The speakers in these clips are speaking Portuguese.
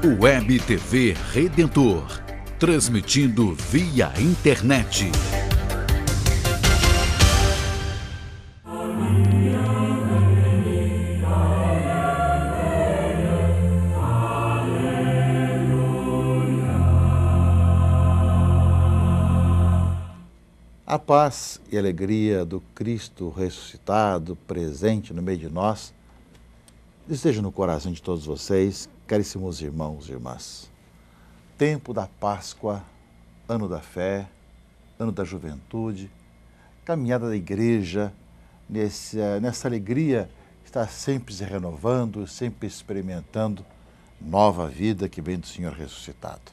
Web TV Redentor, transmitindo via internet. A paz e alegria do Cristo ressuscitado, presente no meio de nós, esteja no coração de todos vocês, caríssimos irmãos e irmãs. Tempo da Páscoa, ano da fé, ano da juventude, caminhada da igreja, nessa alegria, está sempre se renovando, sempre experimentando nova vida que vem do Senhor ressuscitado.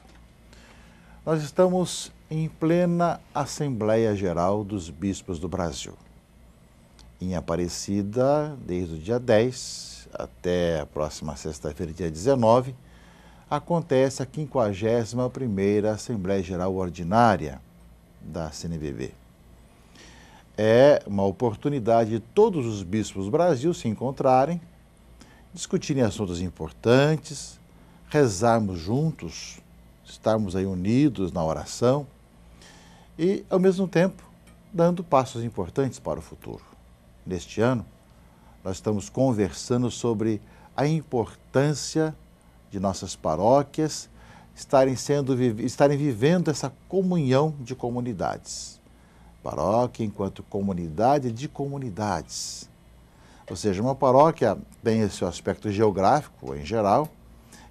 Nós estamos em plena Assembleia Geral dos Bispos do Brasil. Em Aparecida, desde o dia 10 até a próxima sexta-feira, dia 19, acontece a 51ª Assembleia Geral Ordinária da CNBB. É uma oportunidade de todos os bispos do Brasil se encontrarem, discutirem assuntos importantes, rezarmos juntos, estarmos aí unidos na oração e, ao mesmo tempo, dando passos importantes para o futuro. Neste ano, nós estamos conversando sobre a importância de nossas paróquias estarem vivendo essa comunhão de comunidades. Paróquia enquanto comunidade de comunidades. Ou seja, uma paróquia tem esse aspecto geográfico, em geral,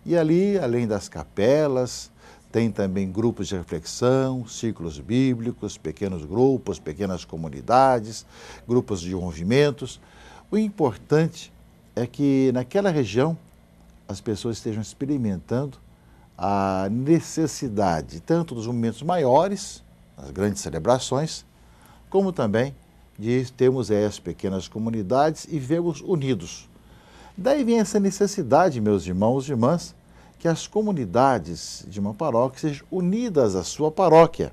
e ali, além das capelas, tem também grupos de reflexão, círculos bíblicos, pequenos grupos, pequenas comunidades, grupos de movimentos. O importante é que naquela região as pessoas estejam experimentando a necessidade tanto dos momentos maiores, as grandes celebrações, como também de termos as pequenas comunidades e vivemos unidos. Daí vem essa necessidade, meus irmãos e irmãs, que as comunidades de uma paróquia sejam unidas à sua paróquia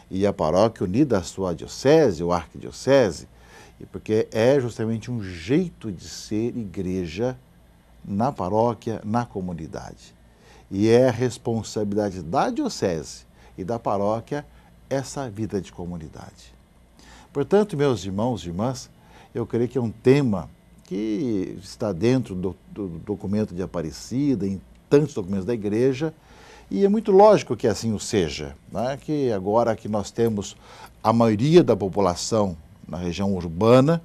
e a paróquia unida à sua diocese ou arquidiocese, porque é justamente um jeito de ser igreja na paróquia, na comunidade. E é a responsabilidade da diocese e da paróquia essa vida de comunidade. Portanto, meus irmãos e irmãs, eu creio que é um tema que está dentro do documento de Aparecida, em tantos documentos da igreja, e é muito lógico que assim o seja, né? Que agora que nós temos a maioria da população na região urbana,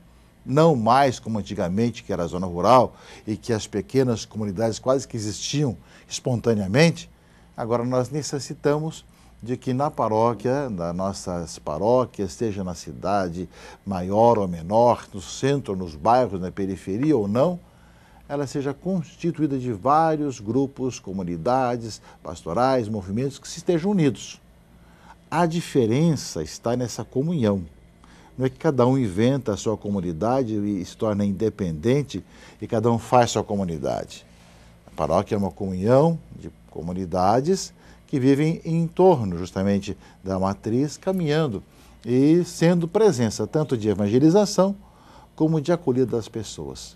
não mais como antigamente, que era a zona rural, e que as pequenas comunidades quase que existiam espontaneamente, agora nós necessitamos de que na paróquia, das nossas paróquias, seja na cidade maior ou menor, no centro, nos bairros, na periferia ou não, ela seja constituída de vários grupos, comunidades, pastorais, movimentos que se estejam unidos. A diferença está nessa comunhão. Não é que cada um inventa a sua comunidade e se torna independente e cada um faz sua comunidade. A paróquia é uma comunhão de comunidades que vivem em torno justamente da matriz, caminhando e sendo presença tanto de evangelização como de acolhida das pessoas.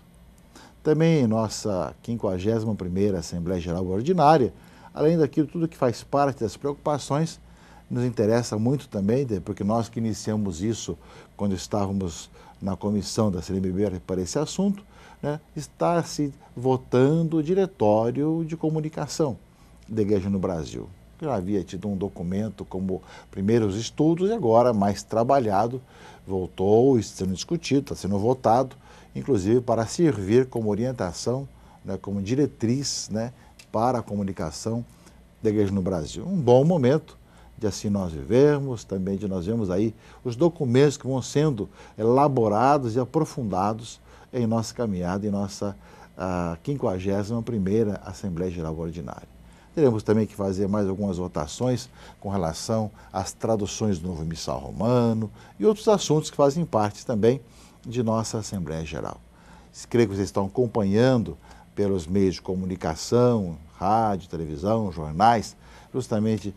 Também em nossa 51ª Assembleia Geral Ordinária, além daquilo tudo que faz parte das preocupações, nos interessa muito também, porque nós que iniciamos isso quando estávamos na comissão da CNBB para esse assunto, né, está se votando o diretório de comunicação da Igreja no Brasil. Já havia tido um documento como primeiros estudos e agora mais trabalhado, voltou, sendo discutido, está sendo votado, inclusive para servir como orientação, né, como diretriz, né, para a comunicação da Igreja no Brasil. Um bom momento de assim nós vivermos, também de nós vermos aí os documentos que vão sendo elaborados e aprofundados em nossa caminhada, em nossa 51ª Assembleia Geral Ordinária. Teremos também que fazer mais algumas votações com relação às traduções do Novo Missal Romano e outros assuntos que fazem parte também de nossa Assembleia Geral. Creio que vocês estão acompanhando pelos meios de comunicação, rádio, televisão, jornais, justamente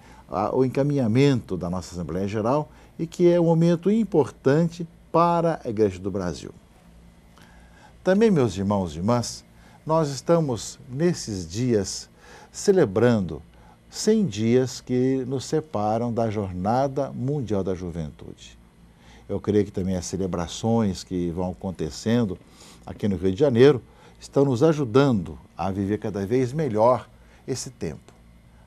o encaminhamento da nossa Assembleia Geral e que é um momento importante para a Igreja do Brasil. Também, meus irmãos e irmãs, nós estamos nesses dias celebrando 100 dias que nos separam da Jornada Mundial da Juventude. Eu creio que também as celebrações que vão acontecendo aqui no Rio de Janeiro estão nos ajudando a viver cada vez melhor esse tempo.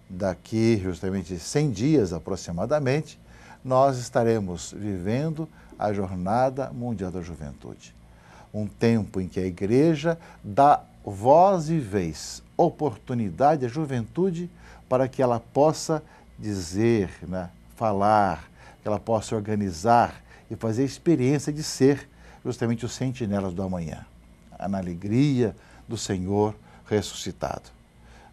Daqui, justamente 100 dias aproximadamente, nós estaremos vivendo a Jornada Mundial da Juventude. Um tempo em que a Igreja dá voz e vez, oportunidade à juventude para que ela possa dizer, falar, que ela possa organizar e fazer a experiência de ser justamente os sentinelas do amanhã, na alegria do Senhor ressuscitado.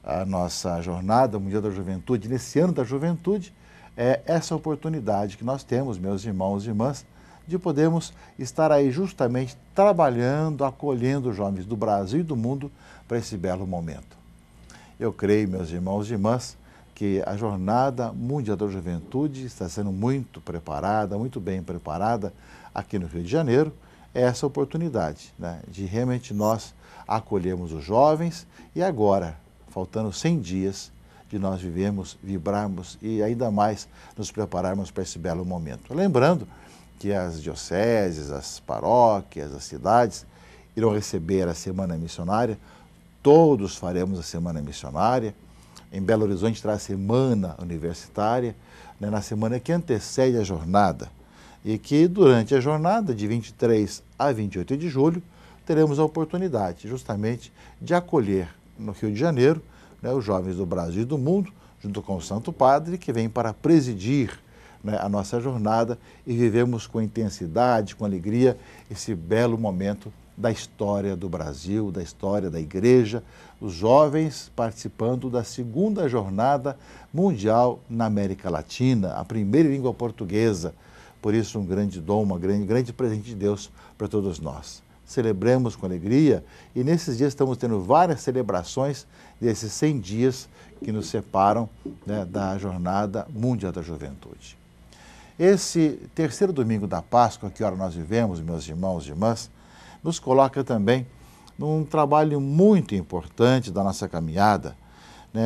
A nossa Jornada Mundial da Juventude, nesse ano da juventude, é essa oportunidade que nós temos, meus irmãos e irmãs, de podermos estar aí justamente trabalhando, acolhendo os jovens do Brasil e do mundo para esse belo momento. Eu creio, meus irmãos e irmãs, que a Jornada Mundial da Juventude está sendo muito preparada, muito bem preparada aqui no Rio de Janeiro. É essa oportunidade, de realmente nós acolhermos os jovens e agora, faltando 100 dias, de nós vivemos, vibrarmos e ainda mais nos prepararmos para esse belo momento. Lembrando que as dioceses, as paróquias, as cidades irão receber a Semana Missionária, todos faremos a Semana Missionária. Em Belo Horizonte terá a Semana Universitária, na semana que antecede a jornada. E que durante a jornada, de 23 a 28 de julho, teremos a oportunidade justamente de acolher no Rio de Janeiro os jovens do Brasil e do mundo, junto com o Santo Padre, que vem para presidir a nossa jornada e vivemos com intensidade, com alegria, esse belo momento da história do Brasil, da história da Igreja, os jovens participando da segunda Jornada Mundial na América Latina, a primeira língua portuguesa. Por isso, um grande dom, um grande presente de Deus para todos nós. Celebremos com alegria e nesses dias estamos tendo várias celebrações desses 100 dias que nos separam da Jornada Mundial da Juventude. Esse terceiro domingo da Páscoa, que hora nós vivemos, meus irmãos e irmãs, nos coloca também num trabalho muito importante da nossa caminhada,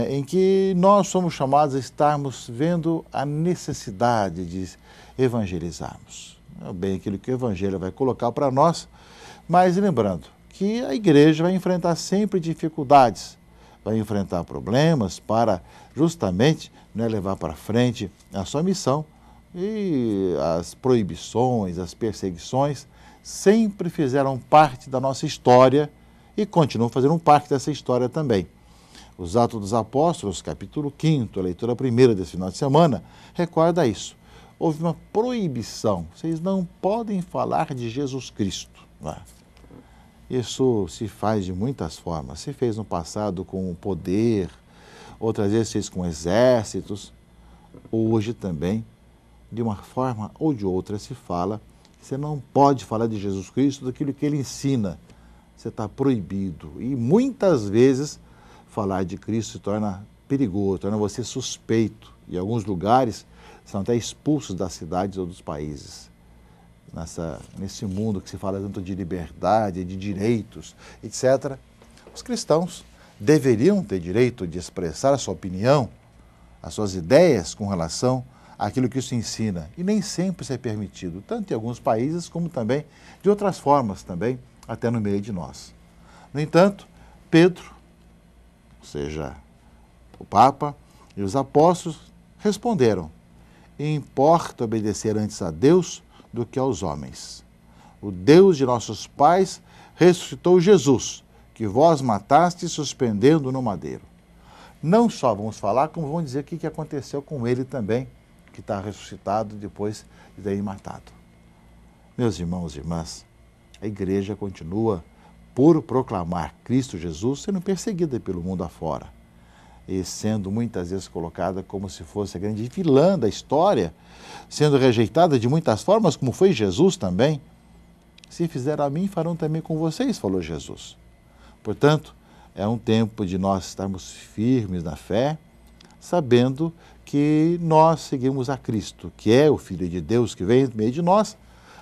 em que nós somos chamados a estarmos vendo a necessidade de evangelizarmos. É bem aquilo que o Evangelho vai colocar para nós, mas lembrando que a Igreja vai enfrentar sempre dificuldades, vai enfrentar problemas para justamente levar para frente a sua missão. E as proibições, as perseguições sempre fizeram parte da nossa história e continuam fazendo parte dessa história também. Os Atos dos Apóstolos, capítulo 5º, a leitura primeira desse final de semana, recorda isso. Houve uma proibição, vocês não podem falar de Jesus Cristo. Isso se faz de muitas formas. Se fez no passado com o poder, outras vezes se fez com exércitos, hoje também, de uma forma ou de outra, se fala que você não pode falar de Jesus Cristo daquilo que ele ensina. Você está proibido. E muitas vezes falar de Cristo se torna perigoso, torna você suspeito. Em alguns lugares são até expulsos das cidades ou dos países. Nesse mundo que se fala tanto de liberdade, de direitos, etc., os cristãos deveriam ter direito de expressar a sua opinião, as suas ideias com relação àquilo que isso ensina. E nem sempre isso é permitido, tanto em alguns países como também de outras formas também, até no meio de nós. No entanto, Pedro, ou seja, o Papa e os apóstolos responderam: importa obedecer antes a Deus do que aos homens. O Deus de nossos pais ressuscitou Jesus, que vós mataste suspendendo no madeiro. Não só vamos falar, como vamos dizer o que aconteceu com ele também, que está ressuscitado depois de ter matado. Meus irmãos e irmãs, a Igreja continua, por proclamar Cristo Jesus, sendo perseguida pelo mundo afora e sendo muitas vezes colocada como se fosse a grande vilã da história, sendo rejeitada de muitas formas, como foi Jesus também. Se fizeram a mim, farão também com vocês, falou Jesus. Portanto, é um tempo de nós estarmos firmes na fé, sabendo que nós seguimos a Cristo, que é o Filho de Deus que vem no meio de nós,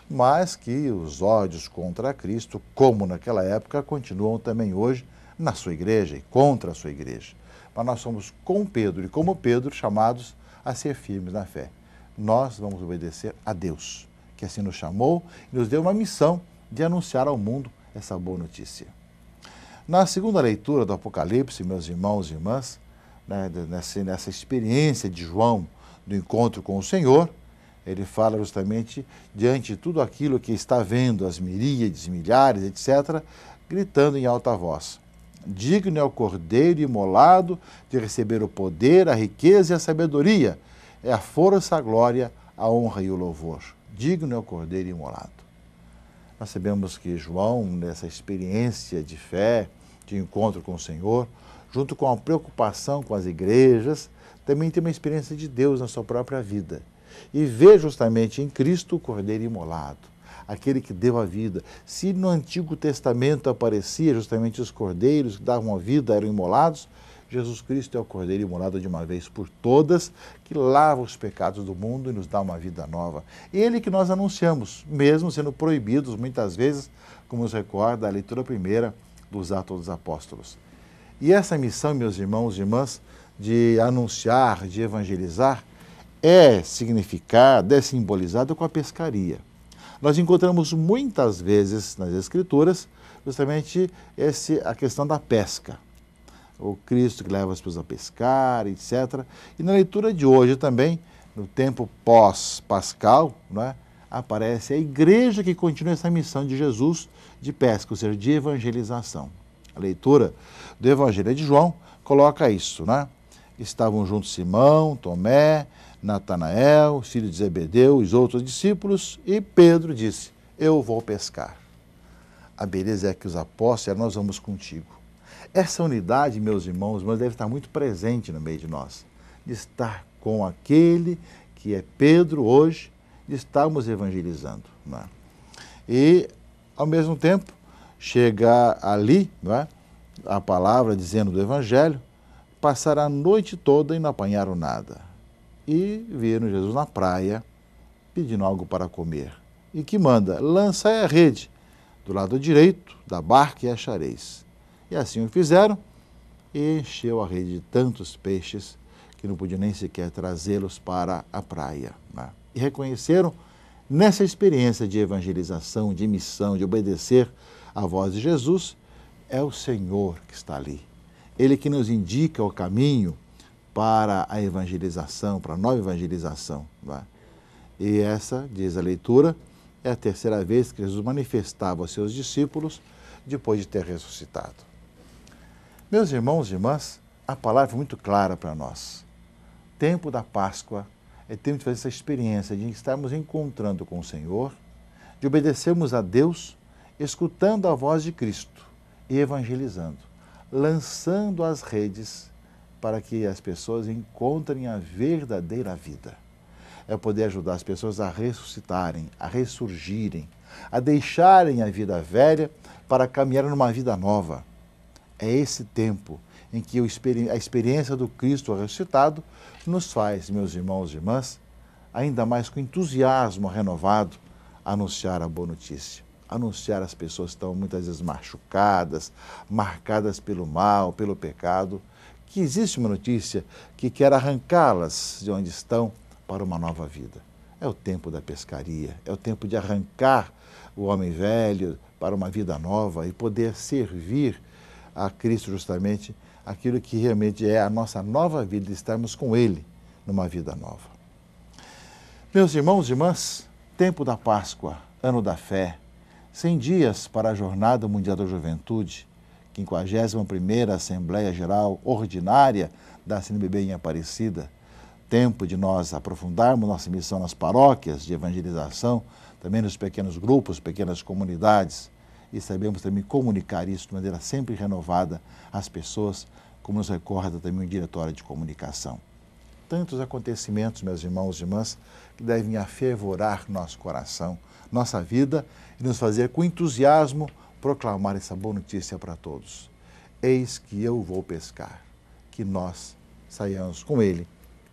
mas que os ódios contra Cristo, como naquela época, continuam também hoje na sua igreja e contra a sua igreja. mas nós somos com Pedro e como Pedro chamados a ser firmes na fé. Nós vamos obedecer a Deus, que assim nos chamou e nos deu uma missão de anunciar ao mundo essa boa notícia. Na segunda leitura do Apocalipse, meus irmãos e irmãs, né, nessa experiência de João do encontro com o Senhor, ele fala justamente diante de tudo aquilo que está vendo, as miríades, milhares, etc., gritando em alta voz: digno é o Cordeiro imolado de receber o poder, a riqueza e a sabedoria, é a força, a glória, a honra e o louvor. Digno é o Cordeiro imolado. Nós sabemos que João, nessa experiência de fé, de encontro com o Senhor, junto com a preocupação com as igrejas, também tem uma experiência de Deus na sua própria vida. E vê justamente em Cristo o Cordeiro imolado, aquele que deu a vida. Se no Antigo Testamento aparecia justamente os cordeiros que davam a vida, eram imolados, Jesus Cristo é o Cordeiro imolado de uma vez por todas, que lava os pecados do mundo e nos dá uma vida nova. Ele que nós anunciamos, mesmo sendo proibidos muitas vezes, como nos recorda a leitura primeira dos Atos dos Apóstolos. E essa missão, meus irmãos e irmãs, de anunciar, de evangelizar, é significada, é simbolizada com a pescaria. Nós encontramos muitas vezes nas Escrituras justamente a questão da pesca. O Cristo que leva as pessoas a pescar, etc. E na leitura de hoje também, no tempo pós-pascal, né, aparece a igreja que continua essa missão de Jesus de pesca, ou seja, de evangelização. A leitura do Evangelho de João coloca isso, né? Estavam juntos Simão, Tomé, Natanael, filho de Zebedeu, os outros discípulos, e Pedro disse: eu vou pescar. A beleza é que os apóstolos, nós vamos contigo. Essa unidade, meus irmãos, deve estar muito presente no meio de nós, de estar com aquele que é Pedro hoje, de estarmos evangelizando. Não é? E, ao mesmo tempo, chega ali, não é, a palavra dizendo do Evangelho: passaram a noite toda e não apanharam nada. E viram Jesus na praia, pedindo algo para comer. E que manda: lançai a rede do lado direito da barca e achareis. E assim o fizeram, e encheu a rede de tantos peixes que não podiam nem sequer trazê-los para a praia. Né? E reconheceram, nessa experiência de evangelização, de missão, de obedecer à voz de Jesus, é o Senhor que está ali. Ele que nos indica o caminho para a evangelização, para a nova evangelização. Né? E essa, diz a leitura, é a terceira vez que Jesus manifestava aos seus discípulos depois de ter ressuscitado. Meus irmãos e irmãs, a palavra é muito clara para nós. Tempo da Páscoa é tempo de fazer essa experiência de estarmos encontrando com o Senhor, de obedecermos a Deus, escutando a voz de Cristo e evangelizando, lançando as redes para que as pessoas encontrem a verdadeira vida. É poder ajudar as pessoas a ressuscitarem, a ressurgirem, a deixarem a vida velha para caminhar numa vida nova. É esse tempo em que a experiência do Cristo ressuscitado nos faz, meus irmãos e irmãs, ainda mais com entusiasmo renovado, anunciar a boa notícia. Anunciar às pessoas que estão muitas vezes machucadas, marcadas pelo mal, pelo pecado, que existe uma notícia que quer arrancá-las de onde estão para uma nova vida. É o tempo da pescaria, é o tempo de arrancar o homem velho para uma vida nova e poder servir a Cristo justamente aquilo que realmente é a nossa nova vida, estarmos com Ele numa vida nova. Meus irmãos e irmãs, tempo da Páscoa, ano da fé, 100 dias para a Jornada Mundial da Juventude, 51ª Assembleia Geral Ordinária da CNBB em Aparecida, tempo de nós aprofundarmos nossa missão nas paróquias de evangelização, também nos pequenos grupos, pequenas comunidades, e sabemos também comunicar isso de maneira sempre renovada às pessoas, como nos recorda também o Diretório de Comunicação. Tantos acontecimentos, meus irmãos e irmãs, que devem afervorar nosso coração, nossa vida e nos fazer com entusiasmo proclamar essa boa notícia para todos. Eis que eu vou pescar, que nós saiamos com ele,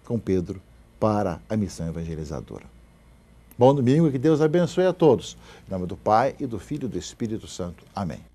com Pedro, para a missão evangelizadora. Bom domingo e que Deus abençoe a todos. Em nome do Pai, e do Filho e do Espírito Santo. Amém.